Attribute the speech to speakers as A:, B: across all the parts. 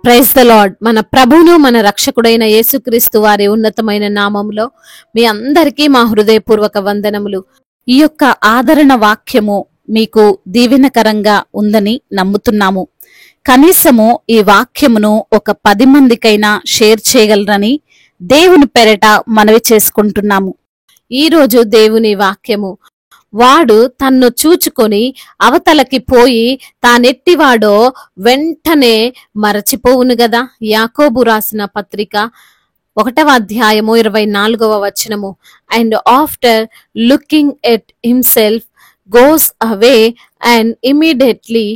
A: Praise the lord. మన ప్రభువును మన రక్షకుడైన యేసుక్రీస్తు వారి ఉన్నతమైన నామములో మీ అందరికీ మా హృదయపూర్వక వందనములు. ఈ యొక్క ఆదరణ వాక్యము మీకు దీవెనకరంగా ఉందని నమ్ముతున్నాము. కనీసము ఈ వాక్యమును ఒక 10 మందికైనా షేర్ చేయగలరని దేవుని పేరట మనవి చేసుకుంటున్నాము. ఈ రోజు దేవుని వాక్యము, వాడు తన్ను చూచుకొని అవతలకి పోయి తానెట్టివాడో వెంటనే మరచిపోవును గదా. యాకోబు రాసిన పత్రిక 1వ అధ్యాయము 24వ వచనము. And after looking at himself goes away and immediately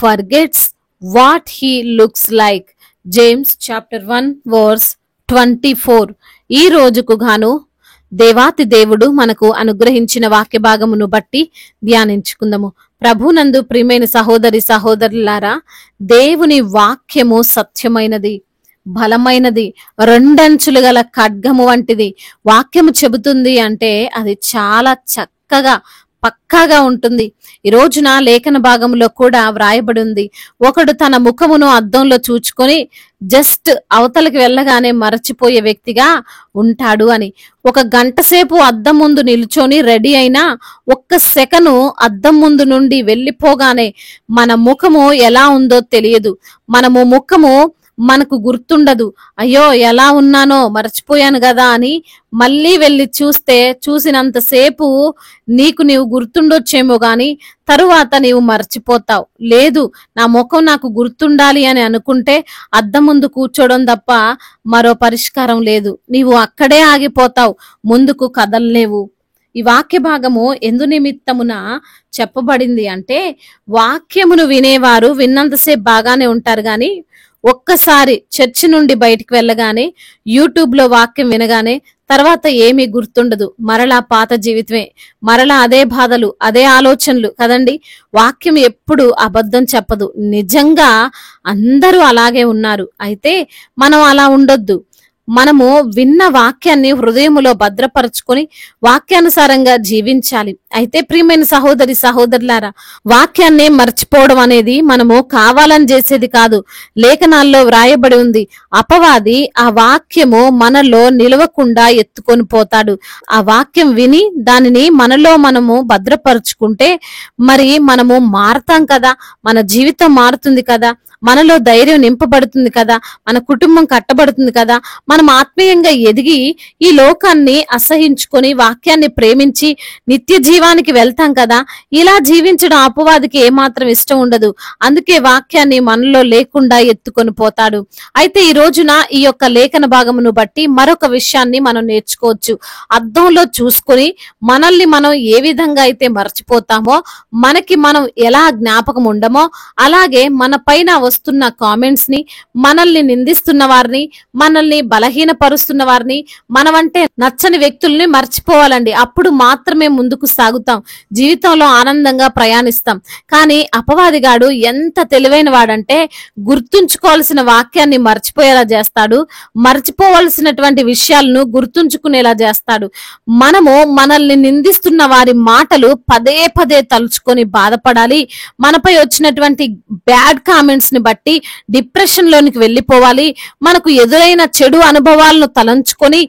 A: forgets what he looks like. James chapter 1 verse 24. ఈ రోజుకు గాను దేవాతి దేవుడు మనకు అనుగ్రహించిన వాక్య భాగమును బట్టి ధ్యానించుకుందాము. ప్రభునందు ప్రియమైన సహోదరి సహోదరులారా, దేవుని వాక్యము సత్యమైనది, బలమైనది, రెండంచులు గల ఖడ్గము వంటిది. వాక్యము చెబుతుంది అంటే అది చాలా చక్కగా పక్కాగా ఉంటుంది. ఈ రోజున లేఖన భాగంలో కూడా వ్రాయబడి ఉంది, ఒకడు తన ముఖమును అద్దంలో చూచుకొని జస్ట్ అవతలకి వెళ్ళగానే మరచిపోయే వ్యక్తిగా ఉంటాడు అని. 1 గంట సేపు అద్దం ముందు నిల్చొని రెడీ అయినా 1 సెకను అద్దం ముందు నుండి వెళ్ళిపోగానే మన ముఖము ఎలా ఉందో తెలియదు. ముఖము మనకు గుర్తుండదు. అయ్యో ఎలా ఉన్నానో మర్చిపోయాను కదా అని మళ్ళీ వెళ్ళి చూస్తే చూసినంతసేపు నీవు గుర్తుండొచ్చేమో గాని తరువాత నీవు మర్చిపోతావు. లేదు, నా ముఖం నాకు గుర్తుండాలి అని అనుకుంటే అద్దం ముందు కూర్చోవడం తప్ప మరో పరిష్కారం లేదు. నీవు అక్కడే ఆగిపోతావు, ముందుకు కదలలేవు. ఈ వాక్య భాగము ఎందు నిమిత్తమున చెప్పబడింది అంటే, వాక్యమును వినేవారు విన్నంతసేపు బాగానే ఉంటారు గాని ఒక్కసారి చర్చి నుండి బయటికి వెళ్ళగానే యూట్యూబ్ లో వాక్యం వినగానే తర్వాత ఏమీ గుర్తుండదు. మరలా పాత జీవితమే, మరలా అదే బాధలు, అదే ఆలోచనలు కదండి. వాక్యం ఎప్పుడు అబద్ధం చెప్పదు. నిజంగా అందరూ అలాగే ఉన్నారు. అయితే మనం అలా ఉండొద్దు. మనము విన్న వాక్యాన్ని హృదయములో భద్రపరచుకొని వాక్యానుసారంగా జీవించాలి. అయితే ప్రియమైన సహోదరి సహోదరులారా, వాక్యాన్ని మర్చిపోవడం అనేది మనము కావాలని చేసేది కాదు. లేఖనాల్లో వ్రాయబడి ఉంది, అపవాది ఆ వాక్యము మనలో నిలవకుండా ఎత్తుకొని పోతాడు. ఆ వాక్యం విని దానిని మనలో మనము భద్రపరుచుకుంటే మరి మనము మారుతాం కదా, మన జీవితం మారుతుంది కదా, మనలో ధైర్యం నింపబడుతుంది కదా, మన కుటుంబం కట్టబడుతుంది కదా, మనం ఆత్మీయంగా ఎదిగి ఈ లోకాన్ని అసహించుకొని వాక్యాన్ని ప్రేమించి నిత్య జీవానికి వెళ్తాం కదా. ఇలా జీవించడం అపవాదికి ఏమాత్రం ఇష్టం ఉండదు. అందుకే వాక్యాన్ని మనలో లేకుండా ఎత్తుకొని పోతాడు. అయితే ఈ రోజున ఈ యొక్క లేఖన భాగమును బట్టి మరొక విషయాన్ని మనం నేర్చుకోవచ్చు. అద్దంలో చూసుకొని మనల్ని మనం ఏ విధంగా అయితే మర్చిపోతామో, మనకి మనం ఎలా జ్ఞాపకం ఉండమో, అలాగే మన పైన వస్తున్న కామెంట్స్ ని, మనల్ని నిందిస్తున్న వారిని, మనల్ని బలహీనపరుస్తున్న వారిని, మనమంటే నచ్చని వ్యక్తుల్ని మర్చిపోవాలండి. అప్పుడు మాత్రమే ముందుకు సాగుతాం, జీవితంలో ఆనందంగా ప్రయాణిస్తాం. కానీ అపవాదిగాడు ఎంత తెలివైన వాడంటే గుర్తుంచుకోవాల్సిన వాక్యాన్ని మర్చిపోయేలా చేస్తాడు, మర్చిపోవలసినటువంటి విషయాలను గుర్తుంచుకునేలా చేస్తాడు. మనల్ని నిందిస్తున్న వారి మాటలు పదే పదే తలుచుకొని బాధపడాలి. మనపై వచ్చినటువంటి బ్యాడ్ కామెంట్స్ బట్టి డిప్రెషన్ లోనికి వెళ్ళిపోవాలి. మనకు ఎదురైన చెడు అనుభవాలను తలంచుకొని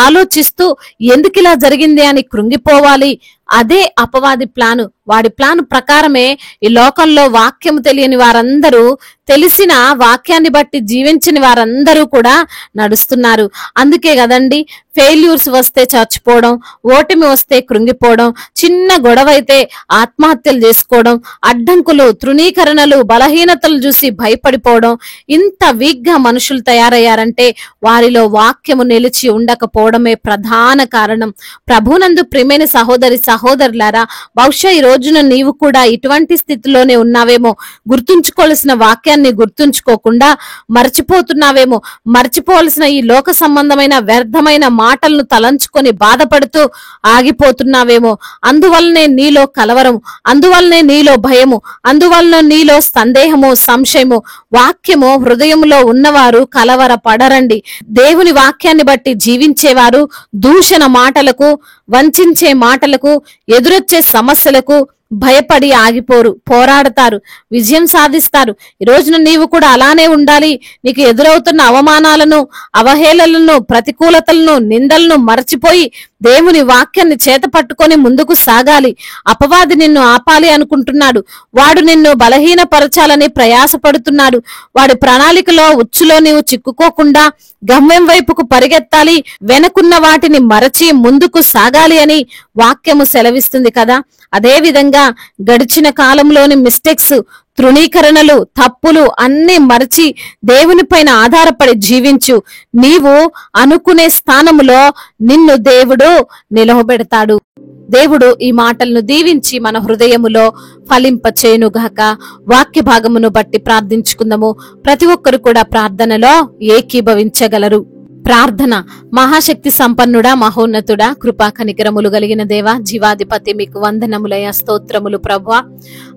A: ఆలోచిస్తూ ఎందుకు ఇలా జరిగింది అని కృంగిపోవాలి. అదే అపవాది ప్లాను. వాడి ప్లాన్ ప్రకారమే ఈ లోకంలో వాక్యము తెలియని వారందరూ, తెలిసిన వాక్యాన్ని బట్టి జీవించని వారందరూ కూడా నడుస్తున్నారు. అందుకే కదండి, ఫెయిల్యూర్స్ వస్తే చచ్చిపోవడం, ఓటమి వస్తే కృంగిపోవడం, చిన్న గొడవ అయితే ఆత్మహత్యలు చేసుకోవడం, అడ్డంకులు, తృణీకరణలు, బలహీనతలు చూసి భయపడిపోవడం, ఇంత వీక్ గా మనుషులు తయారయ్యారంటే వారిలో వాక్యము నిలిచి ఉండకపోవడమే ప్రధాన కారణం. ప్రభునందు ప్రియమైన సహోదరి సహోదరులారా, బహుశా ఈ రోజున నీవు కూడా ఇటువంటి స్థితిలోనే ఉన్నావేమో. గుర్తుంచుకోవాల్సిన వాక్యాన్ని గుర్తుంచుకోకుండా మర్చిపోతున్నావేమో. మర్చిపోవలసిన ఈ లోక సంబంధమైన వ్యర్థమైన మాటలను తలంచుకొని బాధపడుతూ ఆగిపోతున్నావేమో. అందువల్లనే నీలో కలవరం, అందువల్లనే నీలో భయము, అందువలన నీలో సందేహము, సంశయము. వాక్యము హృదయంలో ఉన్నవారు కలవర పడరండి. దేవుని వాక్యాన్ని బట్టి జీవించేవారు దూషణ మాటలకు, వంచించే మాటలకు, ఎదురొచ్చే సమస్యలకు, భయపడి ఆగిపోరు, పోరాడతారు, విజయం సాధిస్తారు. ఈ రోజున నీవు కూడా అలానే ఉండాలి. నీకు ఎదురవుతున్న అవమానాలను, అవహేళనలను, ప్రతికూలతలను, నిందలను మరచిపోయి దేవుని వాక్యాన్ని చేత పట్టుకొని ముందుకు సాగాలి. అపవాది నిన్ను ఆపాలి అనుకుంటున్నాడు. వాడు నిన్ను బలహీనపరచాలని ప్రయాసపడుతున్నాడు. వాడి ప్రణాళికలో ఉచ్చులో నీవు చిక్కుకోకుండా గమ్యం వైపుకు పరిగెత్తాలి, వెనకున్న వాటిని మరచి ముందుకు సాగాలి అని వాక్యము సెలవిస్తుంది కదా. అదే విధంగా గడిచిన కాలంలోని మిస్టేక్స్, తృణీకరణలు, తప్పులు అన్నీ మరచి దేవుని పైన ఆధారపడి జీవించు. నీవు అనుకునే స్థానములో నిన్ను దేవుడు నిలవబెడతాడు. దేవుడు ఈ మాటలను దీవించి మన హృదయములో ఫలింపచేయునుగాక. వాక్య భాగమును బట్టి ప్రార్థించుకుందాము. ప్రతి ఒక్కరు కూడా ప్రార్థనలో ఏకీభవించగలరు. ప్రార్థన. మహాశక్తి సంపన్నుడా, మహోన్నతుడా, కృపా కనికరములు కలిగిన దేవా, జీవాధిపతి, మీకు వందనములయ్యా, స్తోత్రములు ప్రభువా.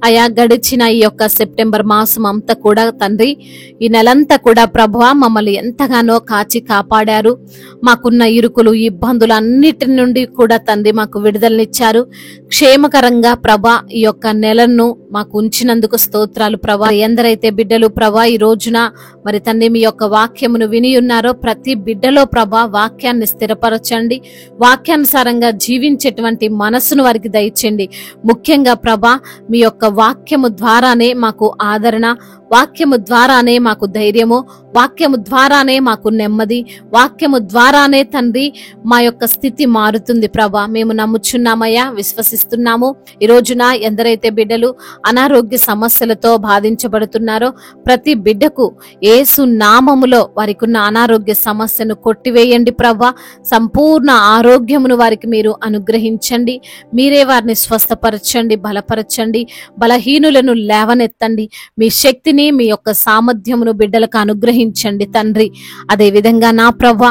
A: అయా గడిచిన ఈ యొక్క సెప్టెంబర్ మాసం అంతా కూడా తండ్రి, ఈ నెలంతా కూడా ప్రభువా మమ్మల్ని ఎంతగానో కాచి కాపాడారు. మాకున్న ఇరుకులు, ఇబ్బందులు అన్నిటి నుండి కూడా తండ్రి మాకు విడుదలనిచ్చారు. క్షేమకరంగా ప్రభా ఈ యొక్క నెలను మాకు ఉంచినందుకు స్తోత్రాలు ప్రభా. ఎందరైతే బిడ్డలు ప్రభా ఈ రోజున మరి తండ్రి మీ యొక్క వాక్యమును విని ఉన్నారో ప్రతి బిడ్డలో ప్రభా వాక్యాన్ని స్థిరపరచండి. వాక్యానుసారంగా జీవించేటువంటి మనసును వారికి దయచేయండి. ముఖ్యంగా ప్రభా మీ యొక్క వాక్యము ద్వారానే మాకు ఆదరణ, వాక్యము ద్వారానే మాకు ధైర్యము, వాక్యము ద్వారానే మాకు నెమ్మది, వాక్యము ద్వారానే తండ్రి మా యొక్క స్థితి మారుతుంది ప్రభా. మేము నమ్ముచున్నామయ్యా, విశ్వసిస్తున్నాము. ఈ రోజున ఎందరైతే బిడ్డలు అనారోగ్య సమస్యలతో బాధించబడుతున్నారో ప్రతి బిడ్డకు యేసు నామములో వారికి ఉన్న అనారోగ్య సమస్యను కొట్టివేయండి ప్రభా. సంపూర్ణ ఆరోగ్యమును వారికి మీరు అనుగ్రహించండి. మీరే వారిని స్వస్థపరచండి, బలపరచండి. బలహీనులను లేవనెత్తండి. మీ శక్తిని, మీ యొక్క సామర్థ్యమును బిడ్డలకు అనుగ్రహించండి తండ్రి. అదే విధంగా నా ప్రభా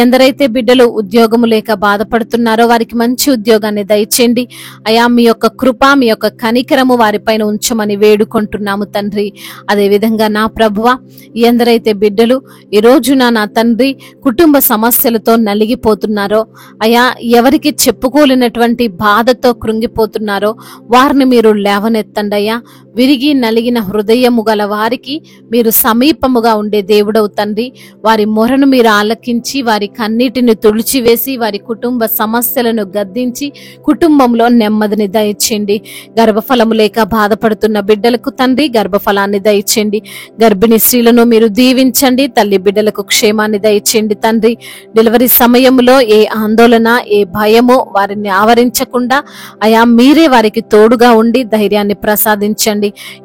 A: ఎందరైతే బిడ్డలు ఉద్యోగము లేక బాధపడుతున్నారో వారికి మంచి ఉద్యోగాన్ని దయచేయండి అయా. మీ యొక్క కృప, మీ యొక్క కనికరము వారిపైన ఉంచమని వేడుకుంటున్నాము తండ్రి. అదే విధంగా నా ప్రభువా ఎందరైతే బిడ్డలు ఈ రోజున నా తండ్రి కుటుంబ సమస్యలతో నలిగిపోతున్నారో అయా, ఎవరికి చెప్పుకోలేనటువంటి బాధతో కృంగిపోతున్నారో వారిని మీరు లేవనెత్తండి అయ్యా. విరిగి నలిగిన హృదయము గల వారికి మీరు సమీపముగా ఉండే దేవుడవు తండ్రి. వారి మొరను మీరు ఆలకించి వారి కన్నీటిని తుడిచివేసి వారి కుటుంబ సమస్యలను గద్దించి కుటుంబంలో నెమ్మదిని దయచేయండి. గర్భఫలము లేక బాధపడుతున్న బిడ్డలకు తండ్రి గర్భఫలాన్ని దయచేయండి. గర్భిణీ స్త్రీలను మీరు దీవించండి. తల్లి బిడ్డలకు క్షేమాన్ని దయచేయండి తండ్రి. డెలివరీ సమయంలో ఏ ఆందోళన, ఏ భయము వారిని ఆవరించకుండా అయా మీరే వారికి తోడుగా ఉండి ధైర్యాన్ని ప్రసాదించండి.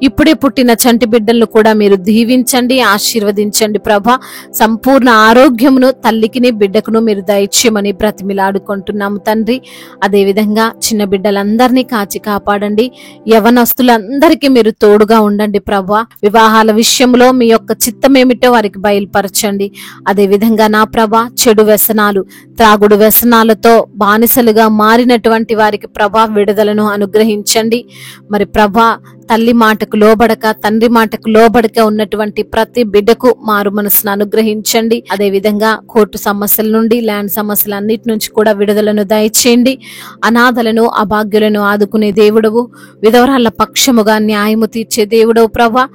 A: ఇప్పుడే పుట్టిన చంటి బిడ్డలను కూడా మీరు దీవించండి, ఆశీర్వదించండి ప్రభా. సంపూర్ణ ఆరోగ్యమును తల్లికిని బిడ్డకును మీరు దయచేయమని బ్రతిమిలాడుకుంటున్నాము తండ్రి. అదే విధంగా చిన్న బిడ్డలందరినీ కాచి కాపాడండి. యవనస్తులందరికీ మీరు తోడుగా ఉండండి ప్రభా. వివాహాల విషయంలో మీ యొక్క చిత్తమేమిటో వారికి బయలుపరచండి. అదే విధంగా నా ప్రభా చెడు వ్యసనాలు, త్రాగుడు వ్యసనాలతో బానిసలుగా మారినటువంటి వారికి ప్రభా విడుదలను అనుగ్రహించండి. మరి ప్రభా తల్లి మాటకు లోబడక, తండ్రి మాటకు లోబడక ఉన్నటువంటి ప్రతి బిడ్డకు మారు మనసును అనుగ్రహించండి. అదే విధంగా కోర్టు సమస్యల నుండి, ల్యాండ్ సమస్యల అన్నిటి నుంచి కూడా విడుదలను దయచేయండి. అనాథలను, అభాగ్యులను ఆదుకునే దేవుడవు, విధవరాళ్ల పక్షముగా న్యాయము తీర్చే దేవుడవు ప్రభా.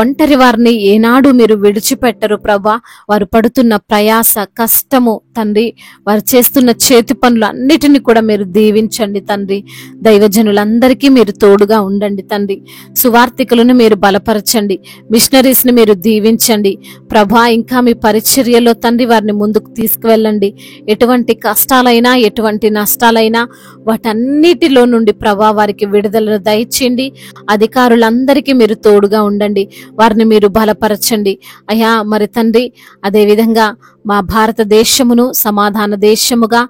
A: ఒంటరి వారిని ఏనాడు మీరు విడిచిపెట్టరు ప్రభా. వారు పడుతున్న ప్రయాస, కష్టము తండ్రి, వారు చేస్తున్న చేతి పనులు అన్నిటిని కూడా మీరు దీవించండి తండ్రి. దైవజనులందరికీ మీరు తోడుగా ఉండండి తండ్రి. సువార్థికులను మీరు బలపరచండి. మిషనరీస్ ని మీరు దీవించండి ప్రభా. ఇంకా మీ పరిచర్యలో తండ్రి వారిని ముందుకు తీసుకువెళ్ళండి. ఎటువంటి కష్టాలైనా, ఎటువంటి నష్టాలైనా వాటన్నిటిలో నుండి ప్రభా వారికి విడుదలను దయచేయండి. అధికారులందరికీ మీరు తోడుగా ఉండండి, వారిని మీరు బలపరచండి అయ్యా. మరి తండ్రి అదే విధంగా మా భారతదేశమును సమాధాన దేశముగా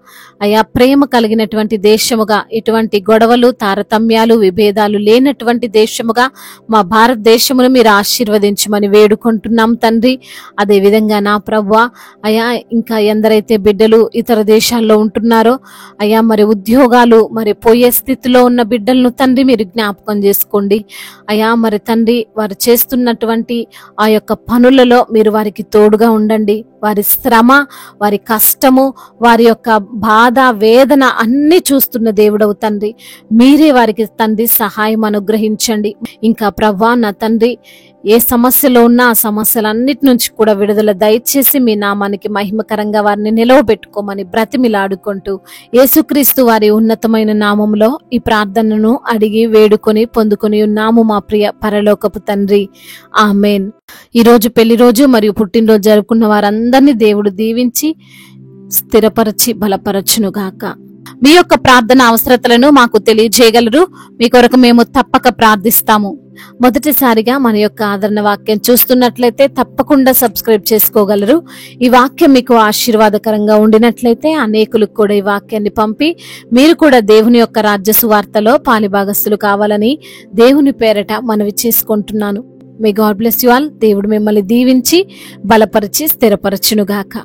A: అయా, ప్రేమ కలిగినటువంటి దేశముగా, ఎటువంటి గొడవలు, తారతమ్యాలు, విభేదాలు లేనటువంటి దేశముగా మా భారతదేశమును మీరు ఆశీర్వదించమని వేడుకుంటున్నాం తండ్రి. అదే విధంగా నా ప్రభువా అయా, ఇంకా ఎందరైతే బిడ్డలు ఇతర దేశాల్లో ఉంటున్నారో అయా, మరి ఉద్యోగాలు మరి పోయే స్థితిలో ఉన్న బిడ్డలను తండ్రి మీరు జ్ఞాపకం చేసుకోండి అయా. మరి తండ్రి వారు చేస్తున్నటువంటి ఆ యొక్క పనులలో మీరు వారికి తోడుగా ఉండండి. వారి శ్రమ, వారి కష్టము, వారి యొక్క బాధ, బాధ, వేదన అన్ని చూస్తున్న దేవుడవు తండ్రి. మీరే వారికి తండ్రి సహాయం అనుగ్రహించండి. ఇంకా ప్రవ్వా నా తండ్రి, ఏ సమస్యలో ఉన్నా ఆ సమస్యలన్నిటి నుంచి కూడా విడుదల దయచేసి మీ నామానికి మహిమకరంగా వారిని నిలవబెట్టుకోమని బ్రతిమిలాడుకుంటూ యేసుక్రీస్తు వారి ఉన్నతమైన నామములో ఈ ప్రార్థనను అడిగి వేడుకొని పొందుకొని ఉన్నాము మా ప్రియ పరలోకపు తండ్రి. ఆమేన్. ఈరోజు పెళ్లి రోజు మరియు పుట్టినరోజు జరుపుకున్న వారందరినీ దేవుడు దీవించి స్థిరపరచి బలపరచునుగాక. మీ యొక్క ప్రార్థన అవసరతలను మాకు తెలియజేయగలరు. మీ కొరకు మేము తప్పక ప్రార్థిస్తాము. మొదటిసారిగా మన యొక్క ఆదరణ వాక్యం చూస్తున్నట్లయితే తప్పకుండా సబ్స్క్రైబ్ చేసుకోగలరు. ఈ వాక్యం మీకు ఆశీర్వాదకరంగా ఉండినట్లయితే అనేకులకు కూడా ఈ వాక్యాన్ని పంపి మీరు కూడా దేవుని యొక్క రాజ్య సువార్తలో పాలిభాగస్తులు కావాలని దేవుని పేరట మనవి చేసుకుంటున్నాను. May God bless you all. దేవుడు మిమ్మల్ని దీవించి బలపరిచి స్థిరపరచునుగాక.